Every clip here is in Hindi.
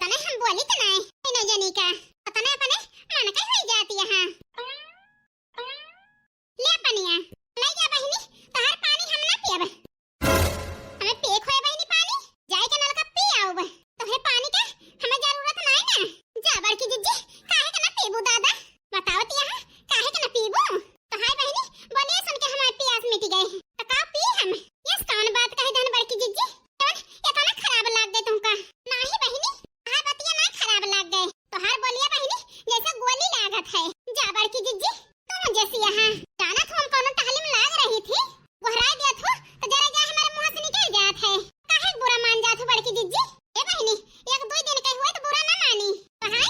पता नहीं हम बोली तो नहीं न जानी का पता नहीं अपने मन का हो जाती है। हां ले पनिया ले जा बहिनी तहार पानी हम ना पियब हमें पे खोए बहिनी पानी जाए के नल का पी आऊ तो है पानी का हमें जरूरत नहीं ना जा बड़की जिज्जी काहे के ना पीबू दादा बताओ ती हां काहे के ना पीबू तो हाय बहिनी बोले सुन के हमारी प्यास मिट गई तो का पी हम ये कौन बात कहे धन बड़की जिज्जी ये तो ना खराब लाग गए तुमका नहीं बहिनी हां बतिया ना खराब लाग गए तो हार बोलिए बहिनी जैसे गोली लागत है जा बड़की जिज्जी तुम जैसी यहां जाना तुम कौन तालीम लाग रही थी गोहरा दिया थो तो जरा जा हमारे मुंह से निकल जात है काहे बुरा मान जात हो बड़की जिज्जी ए बहिनी एक दो दिन के हुए तो बुरा ना मानी तो हाय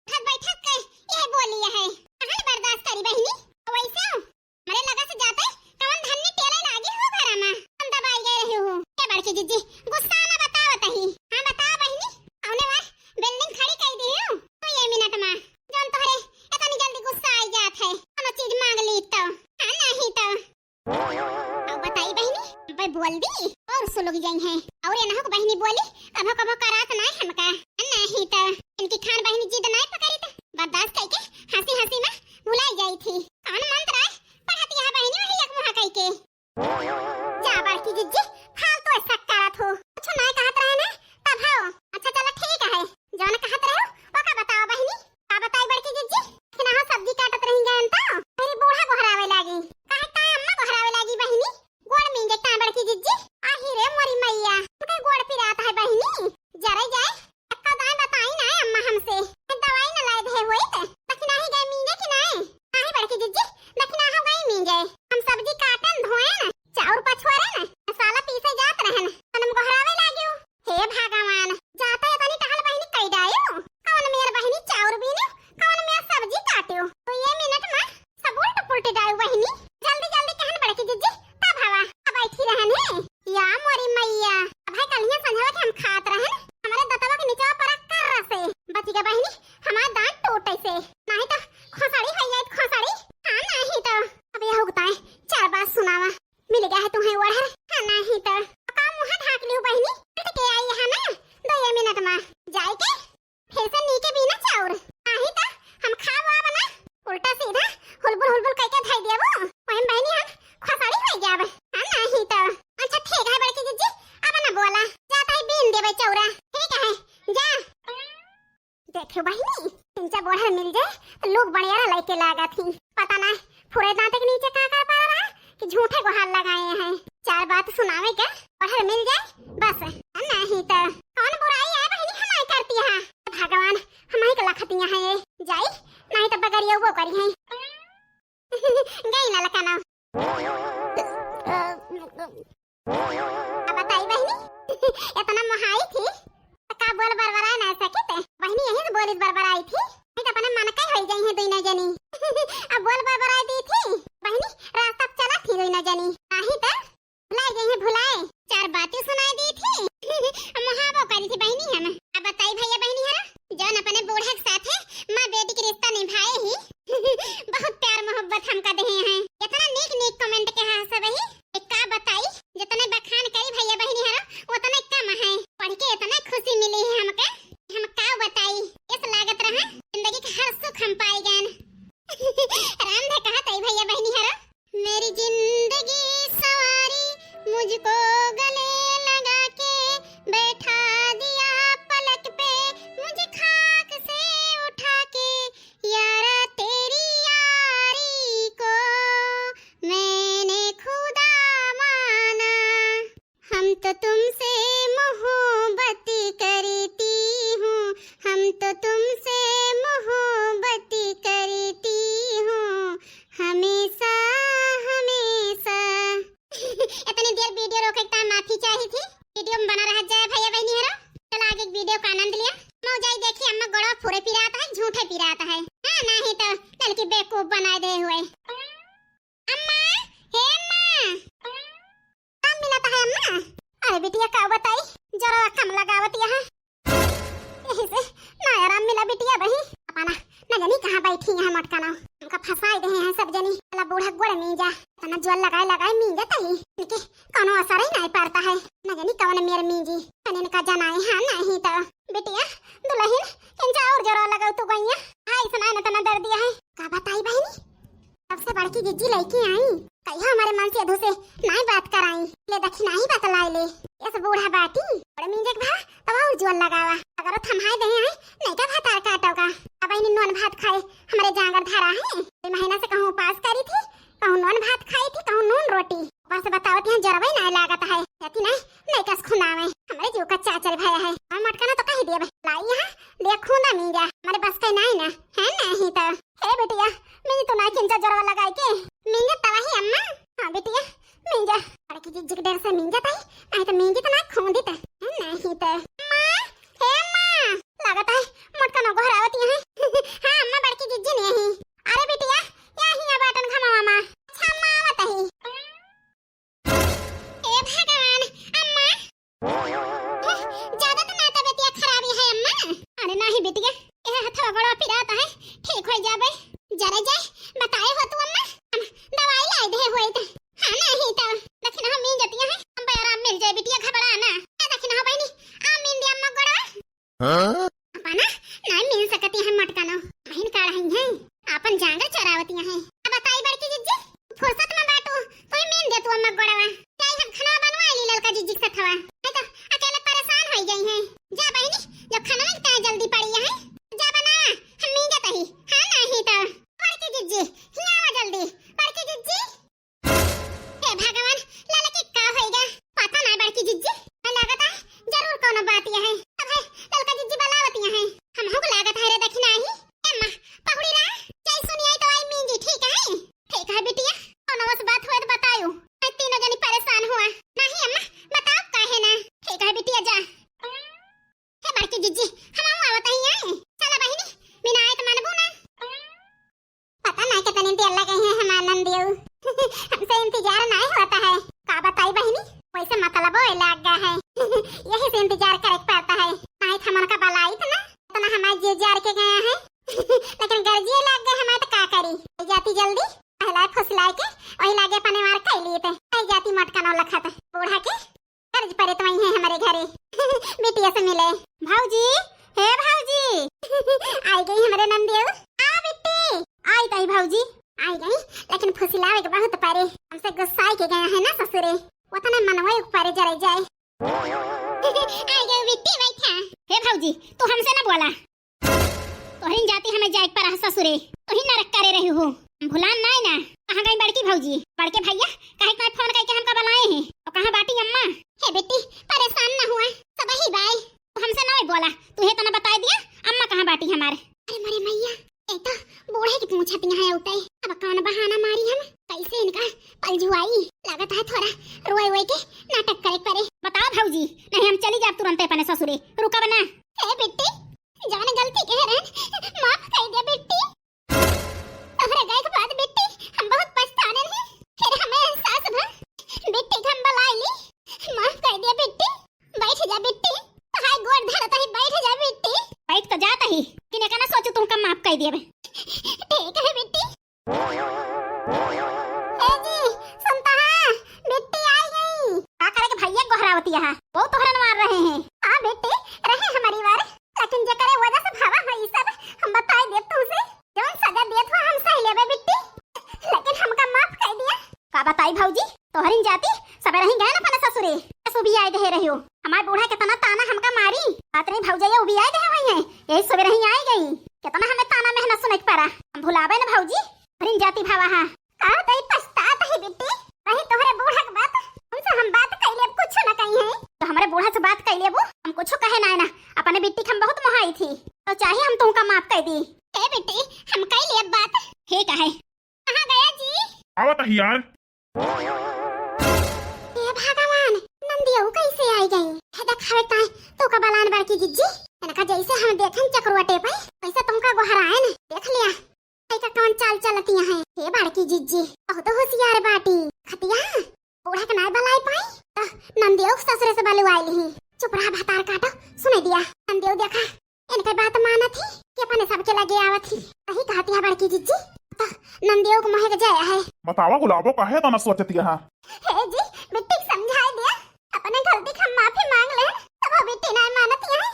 उठक बैठक के ये बोलिए है कहां बर्दाश्त करी बहिनी वैसे हमारे लगा से जाते कौन धन्नी तेले लागी हो घर में हम दबाई गए रही हो ए बड़की जिज्जी गुस्सा ना बताओ तही हां बताओ बहिनी औने वार बिल्डिंग खड़ी कर दी हो तो ये मिनट में जौन तोहरे इतनी जल्दी गुस्सा आ जात है कोनो चीज मांग ली तो हां नहीं तो अब बताई बहिनी भाई बोल दी और सुलग गई है और ये ना हो बहिनी बोली कभो कभो करात नहीं हमका नहीं तो इनकी खान बहिनी जिद नहीं पकड़ी तो बर्दाश्त करके हंसी हंसी में भुलाई गई थी कौन मंत्र है पढ़ती है बहिनी वही एक मुहा कह के जा बड़की जिज्जी फालतू ऐसा करत हो कुछ नहीं कहत रहे ना तब हो अच्छा चलो ठीक है जौन कहत रहे वो का बताओ बहिनी का बताई बड़की जिज्जी कि ना हो सब्जी काटत रही गए तो मेरी बूढ़ा गोहरावे लागी काहे का अम्मा गोहरावे लागी बहिनी गोड़ मिंगे का बड़की जिज्जी आही रे मोरी मैया तुके गोड़ पिरात है बहिनी जरे जाए अक्का दाई बताई ना अम्मा हमसे दवाई न लाए दे होई त दखना ही गए मिंगे कि नहीं काहे बड़की जिज्जी दखना हो गई मिंगे हम सब्जी काटन धोए न चाउर पछवारे न मसाला पीसे जात रहन हम गोहरावे लागियो हे भगवान जाता है तनी टहल बहिनी कई डायो कौन मेर बहिनी चाउर बीनो कौन मेर सब्जी काटियो तो ये मिनट में सब उल्ट पुल्ट डायो बहिनी जल्दी जल्दी कहन बड़की जिज्जी तब हवा अब बैठी रहने या मोरी मैया भाई कलिया संझवा के हम खात रहन हमारे दतवा के नीचे पर कर रसे बची के बहिनी हमार दांत टूटे से नहीं तो खोसड़ी है ये खोसड़ी हां नहीं तो अब ये होता है चार बात सुनावा मिल गया है तुम्हें ओढ़ हां नहीं तो का मुंह ढाक लियो बहिनी उठ के आई है ना 2 मिनट में जाए के फिर से नीचे बिना चाउर नहीं तो हम खावा बना उल्टा सीधा हुलबुल कह के धाई देबो ओहम बहिनी हम खोसड़ी हो जाब हां नहीं तो अच्छा ठीक है बड़की जिज्जी अब ना बोला जाता है बीन देबे चौरा ठीक है जा देखो बहिनी तिनचा बोढ़ा मिल जाए तो लोग बढ़िया लेके लागा थी पता ना फुरे दांत के नीचे का कर पा रहा कि झूठे को हाल लगाए हैं चार बात सुनावे का बोढ़ा मिल जाए बस नहीं तो कौन बुराई है बहिनी हमारी करती है भगवान हमारी को लखतियां है ये जाई नहीं तो बगरिया वो करी है गई ना लकाना अब बताई बहिनी इतना महाई थी का बोल बरबराए ना सके बहिनी यही तो बोली बरबराई थी नहीं तो अपने मन का हो गई है दोनों जनी अब बोल बरबराई दी थी बहिनी रास्ता चला थी दोनों जनी नहीं तो भुलाई गई है भुलाए चार बातें सुनाई दी थी महाबो करी थी बहिनी हम अब बताई भैया बहिनी है जौन अपने बूढ़े के साथ है मां बेटी के रिश्ता निभाए ही बहुत प्यार मोहब्बत हमका दे हैं इतना नीक कमेंट के हां सब ही एक का बताई जितने बखान करी भैया बहिनी है उतने कम है पढ़ के इतना खुशी मिली है हमका हम का बताई इस लागत रहा जिंदगी का हर सुख हम पाए गए राम ने कहा था भैया बहिनी है मेरी जिंदगी सवारी मुझको गले लगा के बैठा दिया पलक पे मुझे खाक से उठा के यारा तेरी यारी को मैंने खुदा माना हम तो तुमसे मोहब्बत करती हूँ हम तो तुमसे मोहब्बत करती हूँ हमेशा हमेशा इतनी देर वीडियो रोके टाइम माफी चाहिए थी वीडियो में बना रह जाए भैया बहनी है चल आगे वीडियो का आनंद लिया मौजाई देखी अम्मा गोड़ा फुरे पिराता है झूठे पिराता है हां नहीं तो कल की बेवकूफ बना दे हुए अम्मा हे अम्मा काम मिलता है अम्मा अरे बिटिया का बताई जरा कम लगावत यहां यही से ना आराम मिला बिटिया बही अपना ना जानी कहां बैठी यहां मटकाना हमका फंसाई दे हैं सब जनी अला बूढ़ा गोड़ में जा तना ज्वल लगाए में जाता ही इनके कोनो असर ही नहीं पड़ता है ना जानी कौन मेरे मीजी कने का जाना है हां नहीं तो बिटिया थमाए दे हैं नहीं का भात काटो का अब इन नॉन भात खाए हमारे जांगर धारा है ये महीना से कहूं पास करी थी कहूं नॉन भात खाई थी कहूं नून रोटी बस बताओ यहाँ जरबे ना लागत है कहती नहीं कस खुनावे हमारे जीव का चाचल भया है और मटका ना तो कही दिए लाई यहाँ देखू ना मीजा हमारे बस का नहीं ना है नहीं तो हे बेटिया मैं तो ना चिंता जरवा लगाई के मीजा तवाही अम्मा हां बेटिया मीजा अरे की जिग डर से मीजा ताई नहीं तो मीजी तो ना खूंदी ता नहीं तो मां हे मां लागत है मटका ना घर आवती है हां अम्मा बड़की जिज्जी नहीं अरे बेटिया यही बाटन खमा मामा अच्छा मां आवत है ए भगवान अम्मा ज्यादा तो ना तबीयत खराबी है अम्मा अरे नहीं बेटिया ये हथवा गड़ा पिराता है ठीक हो जाबे जरे जाए बताए हो तू अम्मा दवाई लाई दे होई तो हां नहीं तो लेकिन हम मिल जाती है हम पे आराम मिल जाए बेटिया घबरा ना लेकिन हो बहनी आ मिल दे अम्मा गड़ा हां अपना नहीं मिल सकती है मटका ना बहन का रही है अपन जांगर चरावती है अब बताई बड़की जिज्जी फुर्सत में बाटू कोई मिल दे तू अम्मा गड़वा चाहे हम खाना बनवा ली ललका जिज्जी के साथ नहीं तो अकेले परेशान हो गई है जा बहनी जब खाना में इतना जल्दी पड़ी है जा बना हम मिल जाता ही हां नहीं तो बड़की जिज्जी हियावा जल्दी बड़की जिज्जी हे भगवान लाला की का होएगा पता ना बड़की जिज्जी मैं लागत है जरूर कोनो बात ये है अब है ललका जिज्जी बलावती है हम हो लागत है रे देखी नहीं अम्मा पहुड़ी रा जय सुनिए तो आई मींजी ठीक है बिटिया कोनो बस बात होए तो बतायो मैं तीनों जनी परेशान हुआ नहीं अम्मा बताओ काहे ना ठीक है बिटिया जा हे बड़की जिज्जी हम आवत ही है चला बहिनी बिना आए तो मानबू ना पता ना कितने देर लगे हैं हम आनंद देव हमसे इंतजार नहीं होता है का बताई बहिनी वैसे मतलब ओए लग गया है यही से इंतजार करे पड़ता है नहीं थमन का बलाई तो ना हमारे जी जार के गए हैं लेकिन गर्जिए लग गए हमारे तो का करी जाती जल्दी पहला फुसलाए के वही लागे पने मार कर लिए थे आई जाती मटका न लखत बूढ़ा के कर्ज पड़े तो वही है हमारे घरे बेटिया से मिले भाऊजी हे भाऊजी आई गई हमारे नंदियो आ बेटी आई ताई भाऊजी आई गई लेकिन फुसलावे के बहुत पारे हमसे गुस्सा के गया है ना ससुरे वतन मनवे ऊपर जरे जाए आई गई बेटी बैठा हे भाऊजी तू हमसे ना बोला तोहरी जाती हमें जाए पर ससुरे तोही नरक करे रही हो भुलान नहीं ना कहां गई बड़की भाऊजी बड़के भैया काहे का फोन करके हमका बुलाए हैं तो कहां बाटी अम्मा हे बेटी परेशान ना हुआ सब ही भाई तू हमसे ना बोला तू हे तो ना बता दिया अम्मा कहां बाटी हमारे अरे मरे मैया ए तो बूढ़े की पूछती है उतई अब कौन बहाना मारी हम कैसे इनका पलजुआई लागत है थोड़ा रोए रोए के नाटक करे करे बताओ भाऊजी नहीं हम चली जाब तुरंत अपने ससुरे रुका बना ए बेटी जाने गलती कह रहे माफ कर दे बेटी तोहरे गए के बाद बेटी हम बहुत पछताने हैं फिर हमें एहसास भा बेटी हम बलाई ली माफ कर दिया बेटी बैठ जा बेटी हाय गोड़ धरता ही बैठ जा बेटी बैठ तो जाता ही किने का ना सोचो तुमका माफ कर दिया ठीक है बेटी ए जी सुनता है बेटी आई गई का करे के भैया गोहरावती है वो तोहरा मार रहे हैं हां बेटी रहे हमारी बार लेकिन जे करे वजह से भावा है सब हम बताई दे तुमसे जौन सजा देत हो हम सही लेबे बेटी लेकिन हमका माफ कर दिया का बताई भाऊजी तोहरी जाती सब रही गए ना अपने ससुरे सो भी आए दे रही हो हमार बूढ़ा कितना ताना हमका मारी बात नहीं भाऊजी वो भी आए दे वही है यही सब रही आई गई कितना हमें ताना मेहनत सुनक पड़ा हम भुलावे ना भाऊजी हरिन जाती भावा हां का तई पछतात है बेटी वही तोहरे बूढ़ा के बात उनसे हम बात कइले कुछ ना कही है तो हमारे बूढ़ा से बात कइले वो हम कुछ कहे ना अपने बेटी हम बहुत मोहाई थी तो चाहिए हम तुमका माफ कर दी ए बेटी हम कइले बात हे काहे कहां गया जी आवत है यार हे भगवान नंदियो कैसे आई गई है देखावे ताई तो का बलान बड़की जिज्जी इनका जैसे हम देखन चक्रवटे पे वैसे तुमका गोहराए न देख लिया ऐसा कौन चाल चलती है हे बड़की जिज्जी बहुत होशियार बाटी खतिया बूढ़ा के नाय बलाई पाई तो नंदियो ससुरे से बलवाई ली चुप रहा भतार काटो सुने दिया नंदियो देखा इनके बात माना थी कि अपने सबके लगे आवत थी सही कहती है बड़की जिज्जी तो नंदियो को मोहे जाया है बतावा गुलाबो काहे तना सोचती है हे जी बेटी समझाई दिया अपने गलती का माफी मांग ले तब बेटी ना मानती है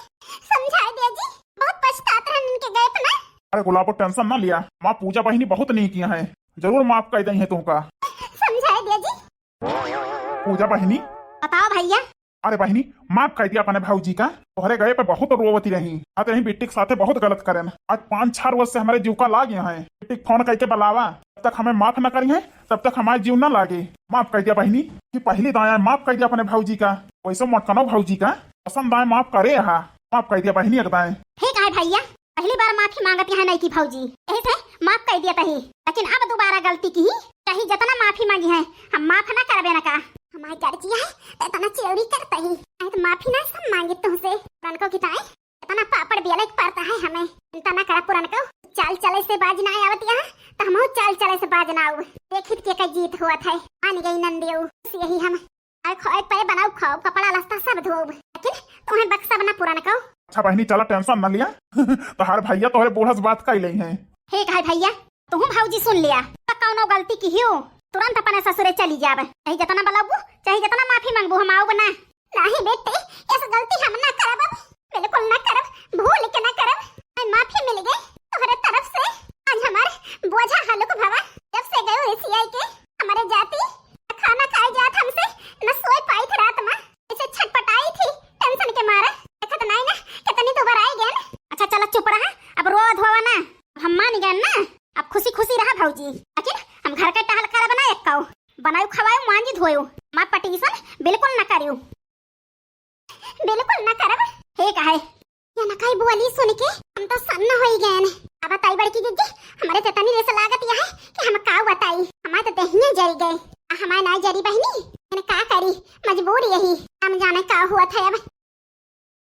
समझाई दिया जी बहुत पछतात रहे इनके गए पे ना अरे गुलाबो टेंशन ना लिया मां पूजा बहिनी बहुत नहीं किया है जरूर माफ कर दई है तुमका समझाई दिया जी पूजा बहिनी बताओ भैया अरे बहनी माफ कर दिया अपने भाऊजी का, तोहरे गए पे बहुत रोवती रही। आते रही बेटी के साथे बहुत गलत करे, आज 5-6 रोज से हमारे जीव का लाग गया है। बेटी फोन करके बुलावा, तब तक हमें माफ न करी है तब तक हमारे जीव न लागे। माफ कर दिया बहनी कि पहली दाया माफ कर दिया अपने भाऊजी का, वैसे मत करो भाऊजी का, पसंद दाए माफ करे। हाँ माफ कर दिया बहनी एक दाए। ठीक है भैया, पहली बार माफी मांगत है नहीं की भौजी, ऐसे माफ कर दिया तही, लेकिन अब दोबारा गलती की कहीं जितना माफी मांगी है हम माफ ना करबे ना का। हमारी गर्जी है तो तना चोरी करता ही, तो माफी ना सब मांगे तुमसे। पुरान को किताए तना पापड़ बेला एक पड़ता है हमें, तना करा पुरान को चाल चले से बाज ना आवत यहाँ, तो हम चाल चले से बाज ना आऊ। देखित के का जीत हुआ था, मान गई नंदियो यही हम खोए पे बनाऊ, खाओ कपड़ा लस्ता सब धोओ, लेकिन तुम्हें बक्सा बना पुरान को। अच्छा बहनी चला टेंशन न लिया तो हर भैया तोहरे बूढ़ा से बात कर ली है। ठीक है भैया, तुम भाऊजी सुन लिया, कौनो गलती की हो तुरंत अपने ससुरे चली जाब, चाहे जितना बुलाबू चाहे जितना माफी मांगबू हम आओ ना। नहीं बेटे ऐसा गलती हम ना करब, बिल्कुल ना करब, भूल के ना करब। माफी मिल गई तुम्हारे तरफ से, आज हमारे बोझा हल्लुक भवा। जब से गए एसीआई के हमारे जाती खाना खाए जात हमसे न सोए पाई थी रात में, इसे छटपटाई थी टेंशन के मारे। देखत नहीं ना कितनी तो बार आई गए। अच्छा चलो चुप रहा, अब रो धोवा ना, हम मान गए ना, अब खुशी खुशी रहा भौजी। लेकिन हम घर के टहल कर बनाए खाओ, बनाऊ खवाऊ मांजी धोयो, मां पटीशन बिल्कुल न करियो, बिल्कुल न करब। ठीक है या न कई बोली सुन के हम तो सन्न होई गए ने। अब बताई बड़की जीजी हमारे ततनी रे से लागत यह है कि हम का बताई, हमारे तो दहिया जरी गए, हमारे ना जरी बहनी मैंने का करी, मजबूर यही हम जाने का हुआ था। अब